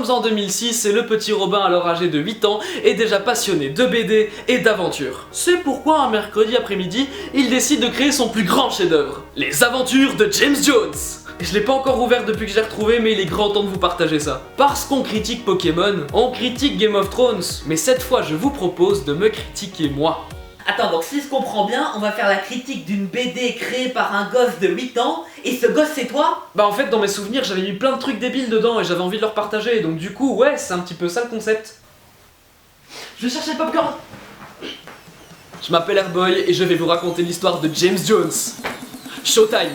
sommes en 2006 et le petit Robin, alors âgé de 8 ans, est déjà passionné de BD et d'aventure. C'est pourquoi un mercredi après-midi, il décide de créer son plus grand chef-d'œuvre, les aventures de James Jones. Je l'ai pas encore ouvert depuis que j'ai retrouvé, mais il est grand temps de vous partager ça. Parce qu'on critique Pokémon, on critique Game of Thrones, mais cette fois je vous propose de me critiquer moi. Attends, donc si je comprends bien, on va faire la critique d'une BD créée par un gosse de 8 ans, et ce gosse c'est toi? Bah en fait dans mes souvenirs j'avais mis plein de trucs débiles dedans et j'avais envie de leur partager, donc du coup ouais c'est un petit peu ça le concept. Je vais chercher le popcorn. Je m'appelle Airboy et je vais vous raconter l'histoire de James Jones. Showtime.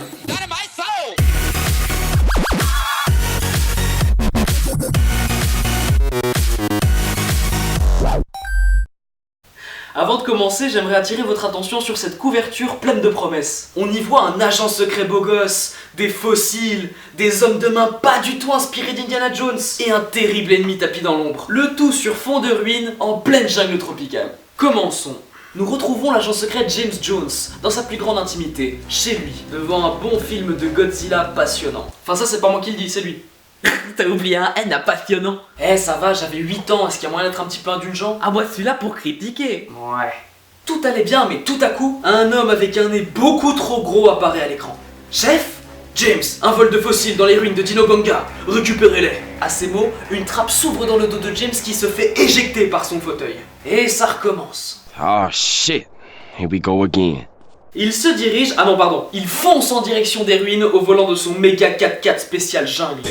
Avant de commencer, j'aimerais attirer votre attention sur cette couverture pleine de promesses. On y voit un agent secret beau gosse, des fossiles, des hommes de main pas du tout inspirés d'Indiana Jones et un terrible ennemi tapis dans l'ombre. Le tout sur fond de ruines en pleine jungle tropicale. Commençons. Nous retrouvons l'agent secret James Jones dans sa plus grande intimité, chez lui, devant un bon film de Godzilla passionnant. Enfin ça c'est pas moi qui le dis, c'est lui. T'as oublié un N à passionnant. Eh ça va, j'avais 8 ans, est-ce qu'il y a moyen d'être un petit peu indulgent? Ah moi celui-là pour critiquer. Ouais. Tout allait bien, mais tout à coup, un homme avec un nez beaucoup trop gros apparaît à l'écran. Chef? James, un vol de fossiles dans les ruines de Dinobanga, récupérez-les. À ces mots, une trappe s'ouvre dans le dos de James qui se fait éjecter par son fauteuil. Et ça recommence. Oh shit, here we go again. Il se dirige, il fonce en direction des ruines au volant de son méga 4x4 spécial jungle.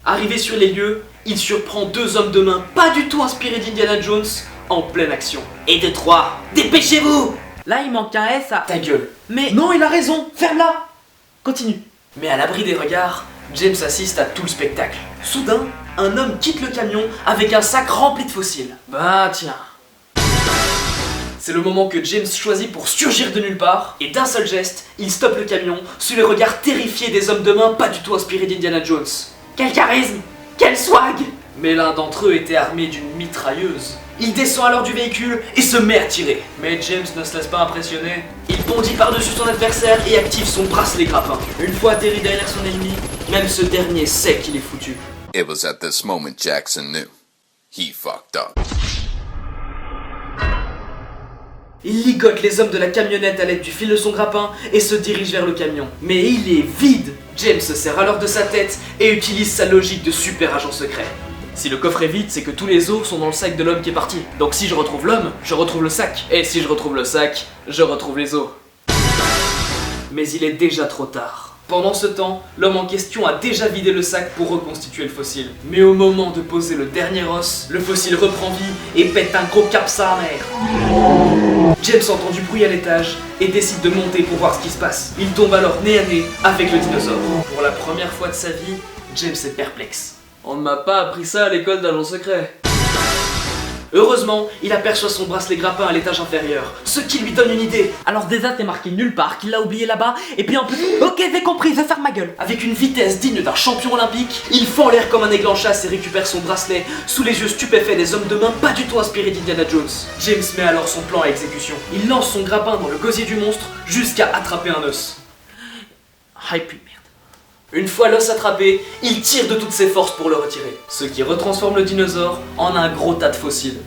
Arrivé sur les lieux, il surprend deux hommes de main pas du tout inspirés d'Indiana Jones en pleine action. Et de 3, dépêchez-vous. Là il manque un S à... Ta gueule. Mais... Non, il a raison, ferme-la. Continue. Mais à l'abri des regards, James assiste à tout le spectacle. Soudain, un homme quitte le camion avec un sac rempli de fossiles. Bah tiens. C'est le moment que James choisit pour surgir de nulle part, et d'un seul geste, il stoppe le camion sous les regards terrifiés des hommes de main pas du tout inspirés d'Indiana Jones. Quel charisme! Quel swag! Mais l'un d'entre eux était armé d'une mitrailleuse. Il descend alors du véhicule et se met à tirer. Mais James ne se laisse pas impressionner. Il bondit par-dessus son adversaire et active son bracelet grappin. Une fois atterri derrière son ennemi, même ce dernier sait qu'il est foutu. It was at this moment Jackson knew. He fucked up. Il ligote les hommes de la camionnette à l'aide du fil de son grappin et se dirige vers le camion. Mais il est vide. James se sert alors de sa tête et utilise sa logique de super agent secret. Si le coffre est vide, c'est que tous les os sont dans le sac de l'homme qui est parti. Donc si je retrouve l'homme, je retrouve le sac. Et si je retrouve le sac, je retrouve les os. Mais il est déjà trop tard. Pendant ce temps, l'homme en question a déjà vidé le sac pour reconstituer le fossile. Mais au moment de poser le dernier os, le fossile reprend vie et pète un gros cap sa mère. James entend du bruit à l'étage et décide de monter pour voir ce qui se passe. Il tombe alors nez à nez avec le dinosaure. Pour la première fois de sa vie, James est perplexe. On ne m'a pas appris ça à l'école d'agent secret. Heureusement, il aperçoit son bracelet grappin à l'étage inférieur, ce qui lui donne une idée. Alors déjà c'est marqué nulle part, qu'il l'a oublié là-bas, et puis en plus... Ok j'ai compris, je vais faire ma gueule. Avec une vitesse digne d'un champion olympique, il fend l'air comme un aigle en chasse et récupère son bracelet sous les yeux stupéfaits des hommes de main pas du tout inspirés d'Indiana Jones. James met alors son plan à exécution. Il lance son grappin dans le gosier du monstre jusqu'à attraper un os. Ah et puis merde. Une fois l'os attrapé, il tire de toutes ses forces pour le retirer, ce qui retransforme le dinosaure en un gros tas de fossiles.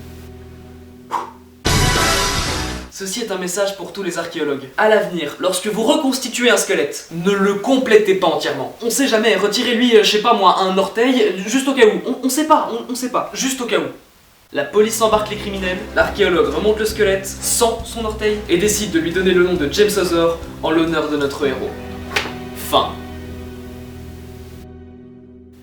Ceci est un message pour tous les archéologues. À l'avenir, lorsque vous reconstituez un squelette, ne le complétez pas entièrement. On sait jamais, retirez-lui, je sais pas moi, un orteil, juste au cas où. On sait pas, juste au cas où. La police embarque les criminels, l'archéologue remonte le squelette sans son orteil et décide de lui donner le nom de James Hauser en l'honneur de notre héros. Fin.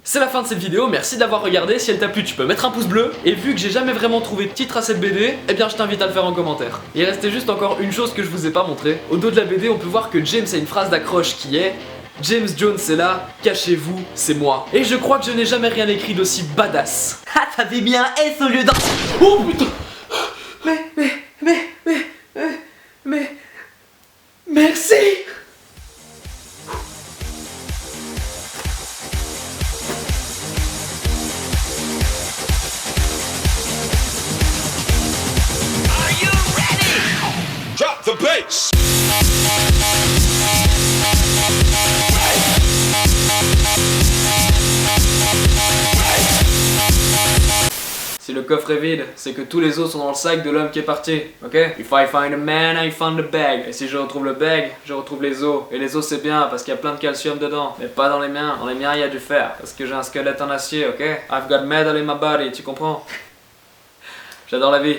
C'est la fin de cette vidéo, merci d'avoir regardé. Si elle t'a plu, tu peux mettre un pouce bleu. Et vu que j'ai jamais vraiment trouvé de titre à cette BD, eh bien je t'invite à le faire en commentaire. Il restait juste encore une chose que je vous ai pas montré. Au dos de la BD, on peut voir que James a une phrase d'accroche qui est: James Jones est là, cachez-vous, c'est moi. Et je crois que je n'ai jamais rien écrit d'aussi badass. Ah t'avais mis un S au lieu d'un... Oh putain. Merci. Drop the bass! Right. Si le coffre est vide, c'est que tous les os sont dans le sac de l'homme qui est parti, ok? If I find a man, I find the bag. Et si je retrouve le bag, je retrouve les os. Et les os c'est bien parce qu'il y a plein de calcium dedans. Mais pas dans les miens. Dans les miens, il y a du fer. Parce que j'ai un squelette en acier, ok? I've got metal in my body, tu comprends? J'adore la vie.